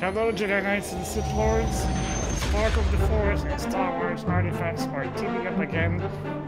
Hello, Jedi Knights and Sith Lords. Spark of the Force and Star Wars Artifacts are teaming up again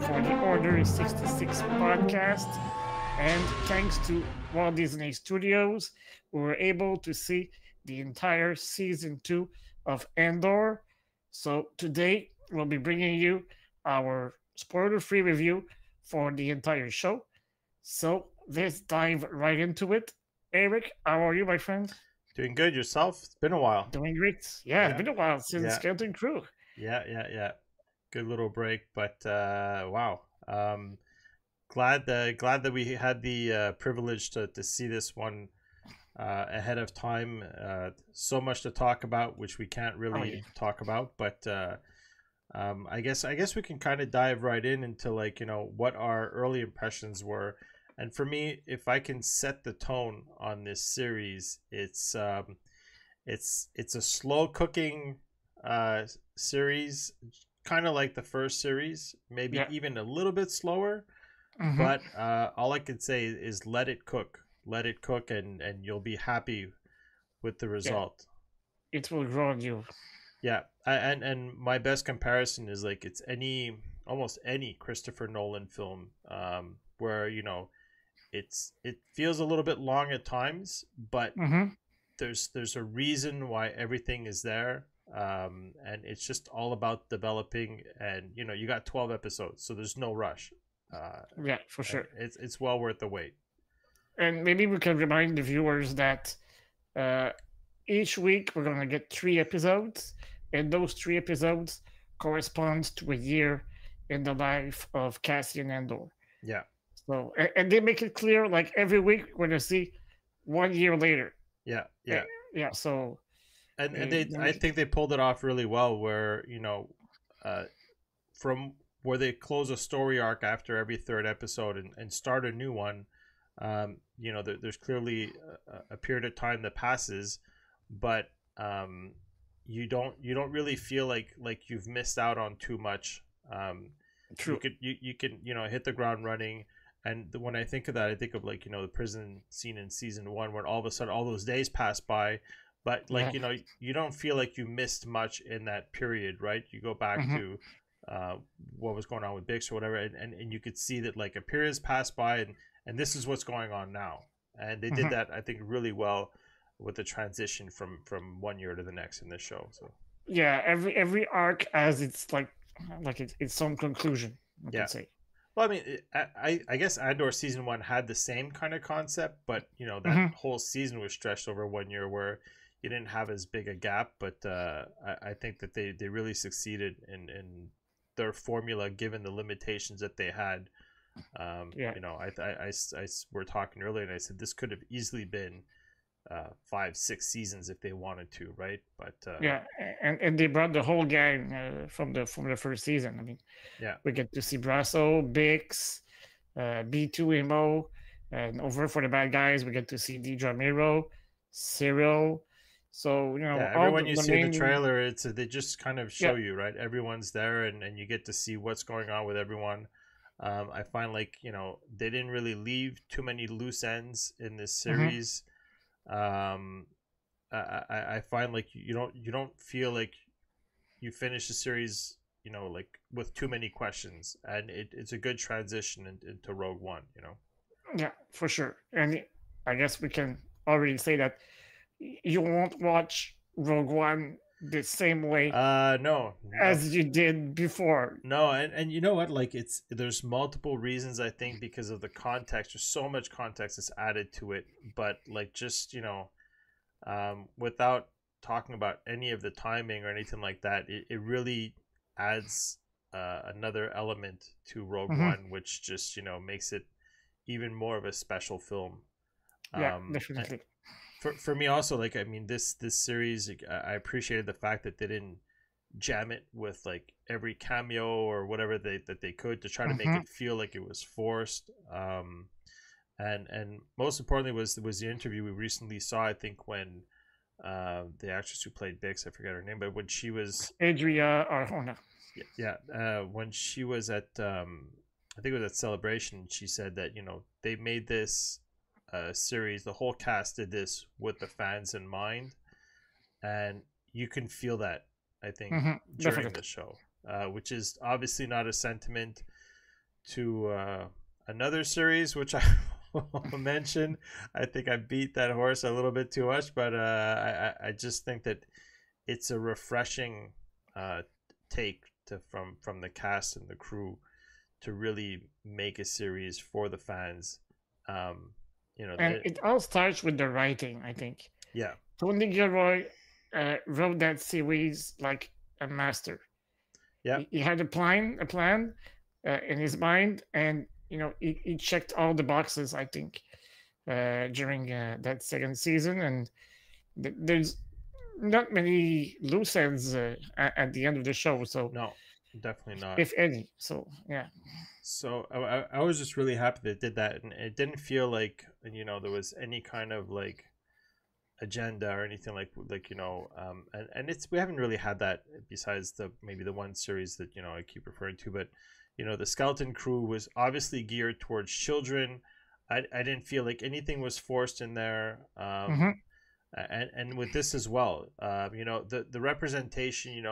for the Order 66 podcast. And thanks to Walt Disney Studios, we were able to see the entire season 2 of Andor. So today we'll be bringing you our spoiler-free review for the entire show. So let's dive right into it. Eric, how are you, my friend? Doing good yourself? It's been a while. Doing great. Yeah, it's Yeah, been a while since yeah, Skeleton Crew. yeah. Good little break, but wow. Glad that we had the privilege to see this one ahead of time. So much to talk about, which we can't Oh yeah. really talk about, but I guess we can kind of dive right in into like what our early impressions were. And for me, if I can set the tone on this series, it's a slow cooking series, kind of like the first series, maybe Yeah. even a little bit slower. Mm-hmm. But all I can say is let it cook, and you'll be happy with the Yeah. result. It will grow on you. Yeah, and my best comparison is like it's any almost any Christopher Nolan film, where it feels a little bit long at times, but Mm-hmm. there's a reason why everything is there, and it's just all about developing. And you got 12 episodes, so there's no rush, uh, Yeah, for and sure. it's well worth the wait. And maybe we can remind the viewers that uh, each week we're gonna get 3 episodes, and those 3 episodes correspond to a year in the life of Cassian Andor. Yeah, So, and they make it clear, like every week we're gonna see 1 year later. yeah, Eh, yeah. Yeah. So, And they I make it. think they pulled it off really well, where uh, from where they close a story arc after every third episode, and start a new one. There's clearly a period of time that passes, but you don't really feel like you've missed out on too much. You True. could you can hit the ground running. And when I think of that, I think of like the prison scene in season one, where all of a sudden all those days pass by, but like Yeah. you don't feel like you missed much in that period, right? You go back Mm-hmm. to uh, what was going on with Bix or whatever, and you could see that like a period has passed by, and this is what's going on now. And they did Mm-hmm. that, I think, really well with the transition from one year to the next in this show. So Yeah. Every arc has its own conclusion. I can yeah. say. Well, I mean, I guess Andor season one had the same kind of concept, but that Mm-hmm. whole season was stretched over one year, where you didn't have as big a gap. But I think that they really succeeded in their formula, given the limitations that they had. Yeah. I we're talking earlier, and I said this could have easily been 5, 6 seasons if they wanted to, right? But Yeah, and they brought the whole gang from the first season. I mean, yeah, we get to see Brasso, Bix, B2MO, and over for the bad guys, we get to see Deidre Miro, Cyril. So yeah, all everyone you the see in the main. trailer, they just kind of Yeah. show you, right? Everyone's there, and you get to see what's going on with everyone. I find like they didn't really leave too many loose ends in this Hmm. series. Um, I find like you don't feel like you finish the series like with too many questions, and it's a good transition into Rogue One. Yeah, for sure. And I guess we can already say that you won't watch Rogue One the same way No, no. as you did before. No, and you know what? Like there's multiple reasons, I think, because of the context. There's so much context that's added to it, but like just without talking about any of the timing or anything like that, it really adds another element to Rogue Hmm. One, which just makes it even more of a special film. Yeah, And definitely. for me also, like I mean, this series, like, I appreciated the fact that they didn't jam it with like every cameo or whatever they could to try to make Hmm. it feel like it was forced. And most importantly was the interview we recently saw. I think when the actress who played Bix, I forget her name, but when she was Adria Arjona. when she was at I think it was at Celebration, she said that they made this series, the whole cast did this with the fans in mind, and you can feel that, I think, during Definitely. the show, which is obviously not a sentiment to another series, which I will mention. I think I beat that horse a little bit too much, but I just think that it's a refreshing take from the cast and the crew to really make a series for the fans. Um, And it all starts with the writing, I think. yeah, Tony Gilroy wrote that series like a master. yeah, He had a plan in his mind, and he checked all the boxes. I think during that second season, and there's not many loose ends at the end of the show. So no, definitely not. if any, so yeah. So I was just really happy that it did that, and it didn't feel like there was any kind of like agenda or anything and it's we haven't really had that besides maybe the one series that I keep referring to, but the Skeleton Crew was obviously geared towards children. I didn't feel like anything was forced in there. Mm-hmm. And with this as well, the representation,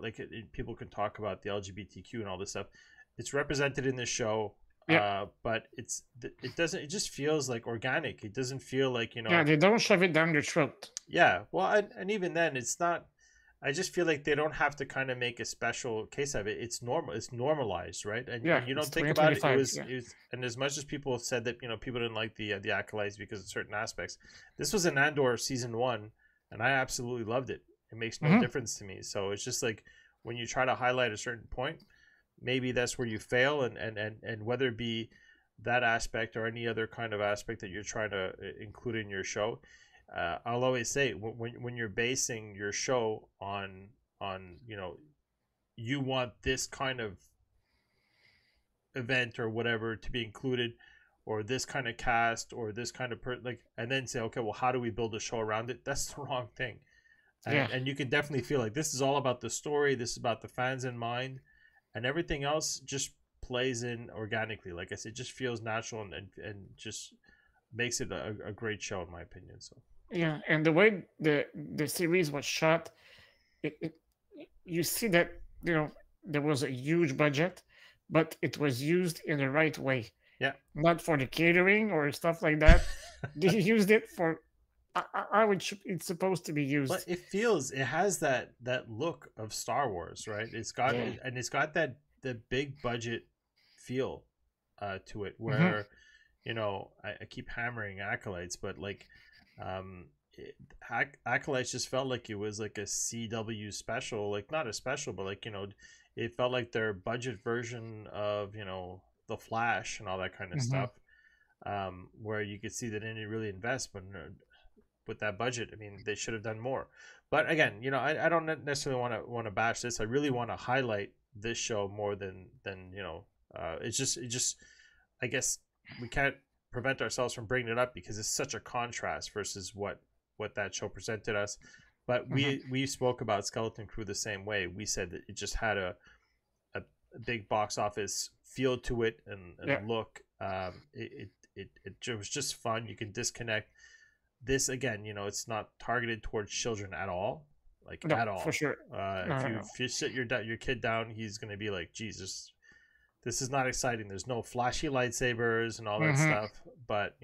like people can talk about the LGBTQ and all this stuff. It's represented in the show, Yeah, but it doesn't. It just feels like organic. It doesn't feel like yeah. They don't shove it down your throat. Yeah, well, and even then, it's not. I just feel like they don't have to kind of make a special case of it. It's normal. It's normalized, right? Yeah, And you it's don't think about it. It 2025. was, Yeah. it was, and as much as people said that people didn't like the acolytes because of certain aspects, this was an Andor season 1, and I absolutely loved it. It makes no Mm-hmm. difference to me. So it's just like when you try to highlight a certain point, maybe that's where you fail, and whether it be that aspect or any other kind of aspect that you're trying to include in your show. I'll always say when you're basing your show on you want this kind of event or whatever to be included, or this kind of cast or this kind of and then say, okay, well, how do we build a show around it? That's the wrong thing. Yeah. And you can definitely feel like this is all about the story, this is about the fans in mind, and everything else just plays in organically. Like I said, just feels natural, and just makes it a great show in my opinion. So Yeah, and the way the series was shot, it you see that there was a huge budget, but it was used in the right way. yeah. Not for the catering or stuff like that. They used it for how it's supposed to be But used. it has that look of Star Wars, right? Yeah. It's got that the big budget feel to it, Hmm. where I keep hammering acolytes, but like acolytes just felt like it was like a CW special, like not a special, but like it felt like their budget version of the Flash and all that kind of Hmm. stuff, where you could see they didn't really invest, but with that budget, I mean, they should have done more. But again, I don't necessarily want to bash this. I really want to highlight this show more than it's just I guess we can't prevent ourselves from bringing it up because it's such a contrast versus what that show presented us. But Hmm. we spoke about Skeleton Crew the same way. We said that it just had a big box office feel to it, Yeah. and look. It was just fun. You can disconnect. This again, it's not targeted towards children at all, like No, at for all. sure. No, If no, you no. if you sit your kid down, he's gonna be like, Jesus, this is not exciting. There's no flashy lightsabers and all that Hmm. stuff. But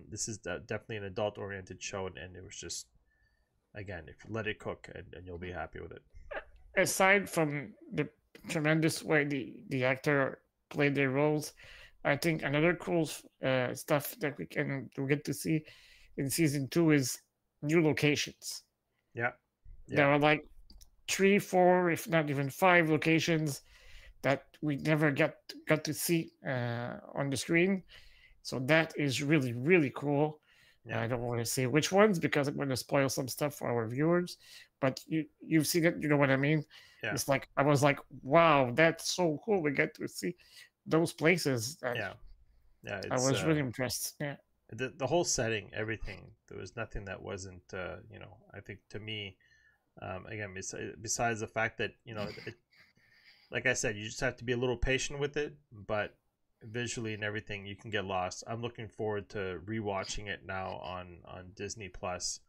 this is definitely an adult oriented show, and it was just, again, if you let it cook, and you'll be happy with it. Aside from the tremendous way the actor played their roles, I think another cool stuff that we get to see in season 2 is new locations. Yeah, There yeah, are like 3, 4, if not even 5 locations that we never got to see on the screen. So that is really really cool. yeah, I don't want to say which ones because I'm going to spoil some stuff for our viewers. But you've seen it, you know what I mean. yeah, It's like I was like, wow, that's so cool. We get to see those places. yeah, yeah. I It's was really impressed. Yeah. the whole setting, everything. There was nothing that wasn't, I think to me, again, besides the fact that like I said, you just have to be a little patient with it, but visually and everything, you can get lost. I'm looking forward to rewatching it now on Disney Plus,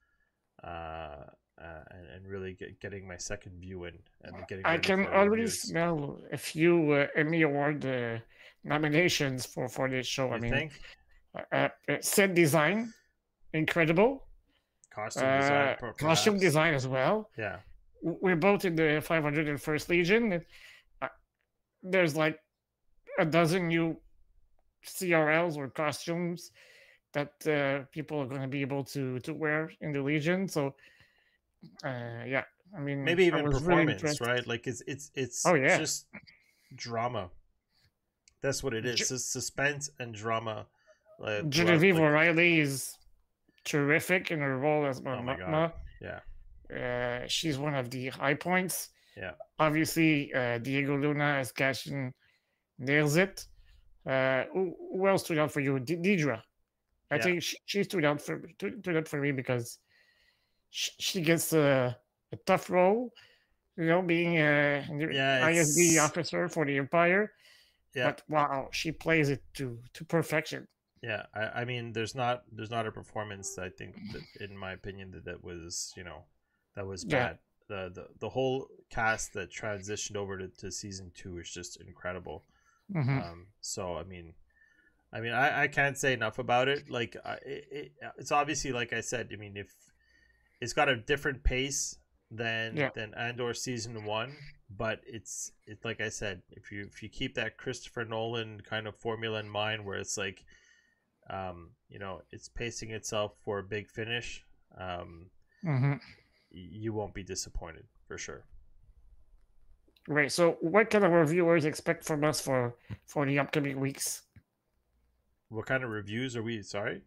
and really getting my second view in and getting I ready can for already reviews. smell a few Emmy Award nominations for this show. I You mean, think set design, incredible. costume design, Costume perhaps? design as well. Yeah, We're both in the 501st Legion. Uh, there's like a dozen new CRLs or costumes that people are going to be able to wear in the Legion. So yeah, I mean, maybe I even was really performance, impressed. right? Like it's Oh yeah, just drama. That's what it is. Ge- Suspense and drama throughout. Genevieve Like, O'Reilly is terrific in her role as oh my god, Mama. yeah, She's one of the high points. yeah, Obviously, Diego Luna as Cashin nails it. Who else stood out for you? Deidre. I yeah, think she stood out for me because she gets a tough role, being the yeah. ISB It's officer for the Empire. yeah, But wow, she plays it to perfection. yeah. I mean, there's not a performance that I think that, in my opinion, that was that was Yeah. bad. The whole cast that transitioned over to season 2 is just incredible. Hmm. So I can't say enough about it. Like it's obviously, like I said. I mean, if it's got a different pace Yeah. than Andor season 1, but it's like I said, if you keep that Christopher Nolan kind of formula in mind, where it's like, it's pacing itself for a big finish, Hmm. you won't be disappointed for sure. Great. So, what can our viewers expect from us for the upcoming weeks? What kind of reviews are we? Sorry.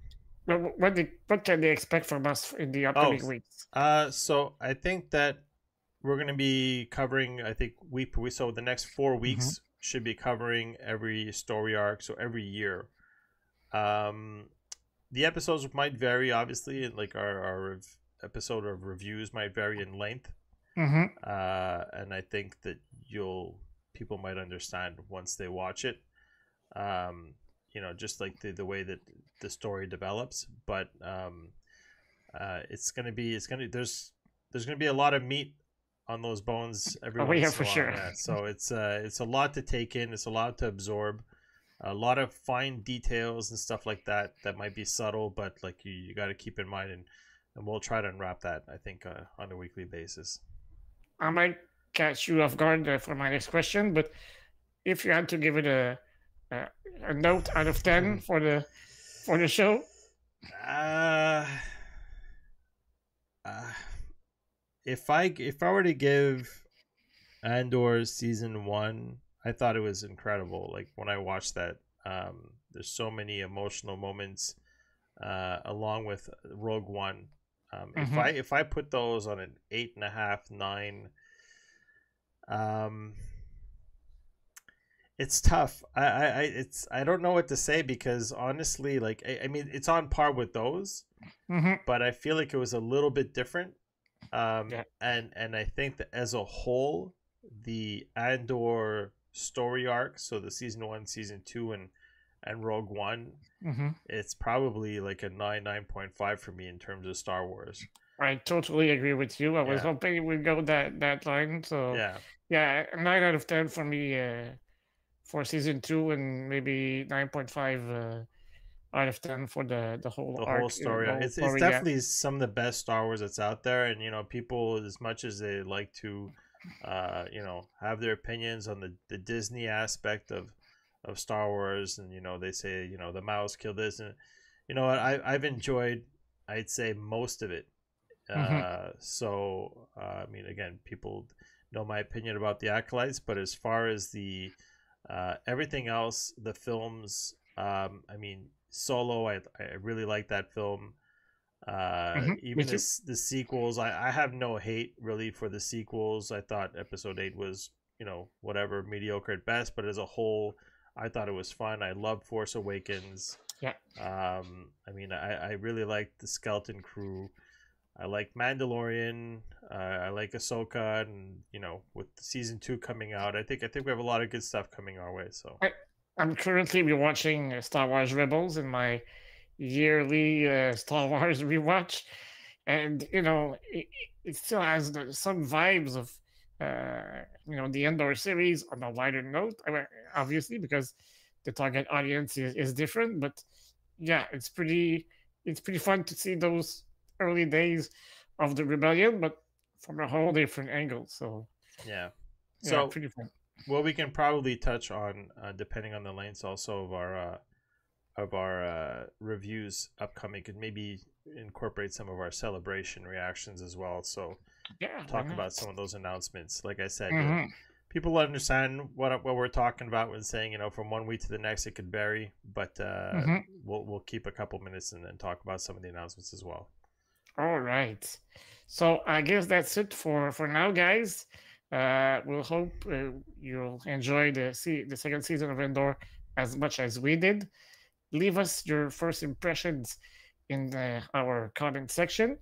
What can they expect from us in the Oh, upcoming weeks? so I think that we're going to be covering, I think, week per week. So the next 4 weeks should be covering every story arc. So every year, the episodes might vary, obviously, and like our episode of reviews might vary in length. Hmm. And I think that people might understand once they watch it. Just like the way that the story develops. But there's gonna be a lot of meat on those bones every Oh yeah, once in for a while. sure. Yeah, so it's a lot to take in. It's a lot to absorb. A lot of fine details and stuff like that might be subtle, but like you got to keep in mind, and we'll try to unwrap that, I think, on a weekly basis. I might catch you off guard for my next question, but if you had to give it a, a note out of 10 for the show, uh, uh, if I were to give Andor season 1, I thought it was incredible. Like when I watched that, there's so many emotional moments, along with Rogue One. If I put those on an 8.5, 9, it's tough. I don't know what to say, because honestly, like I mean, it's on par with those, but I feel like it was a little bit different. yeah, And I think that as a whole, the Andor story arc, so the season 1, season 2, and Rogue One, it's probably like a 9.5 for me in terms of Star Wars. I totally agree with you. I was Yeah, hoping it would go that line. So yeah, yeah, a 9 out of 10 for me for season 2, and maybe 9.5 out of 10 for the whole the whole arc, story. the whole It's story. Yeah. definitely some of the best Star Wars that's out there, and people, as much as they like to, have their opinions on the Disney aspect of Star Wars, and they say the mouse killed this, and what, I've enjoyed, I'd say, most of it. So I mean, again, people know my opinion about the Acolytes, but as far as the everything else, the films, I mean, Solo, I really like that film. Me Even too. the sequels, I have no hate really for the sequels. I thought Episode 8 was, whatever, mediocre at best, but as a whole, I thought it was fun. I loved Force Awakens. Yeah. I mean, I really liked the Skeleton Crew. I like Mandalorian. I like Ahsoka, and with season 2 coming out, I think we have a lot of good stuff coming our way. So I'm currently rewatching Star Wars Rebels in my yearly Star Wars rewatch, and it still has some vibes of the Andor series on a lighter note. I mean, obviously, because the target audience is different, but yeah, it's pretty fun to see those early days of the rebellion, but from a whole different angle. So Yeah. yeah, So pretty fun. what we can probably touch on, depending on the lengths, also of our reviews upcoming, could maybe incorporate some of our celebration reactions as well. So Yeah, why talk about not? some of those announcements. Like I said, Mm-hmm. people understand what we're talking about when saying, from one week to the next it could vary, but Mm-hmm. we'll keep a couple minutes and then talk about some of the announcements as well. All right. So I guess that's it for now, guys. We'll hope you'll enjoy the second season of Endor as much as we did. Leave us your first impressions in our comment section.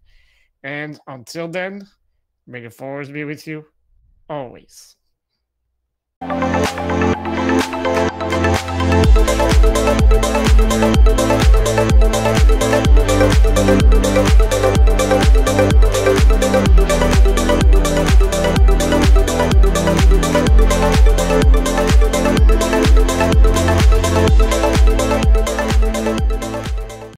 And until then, may the force be with you always.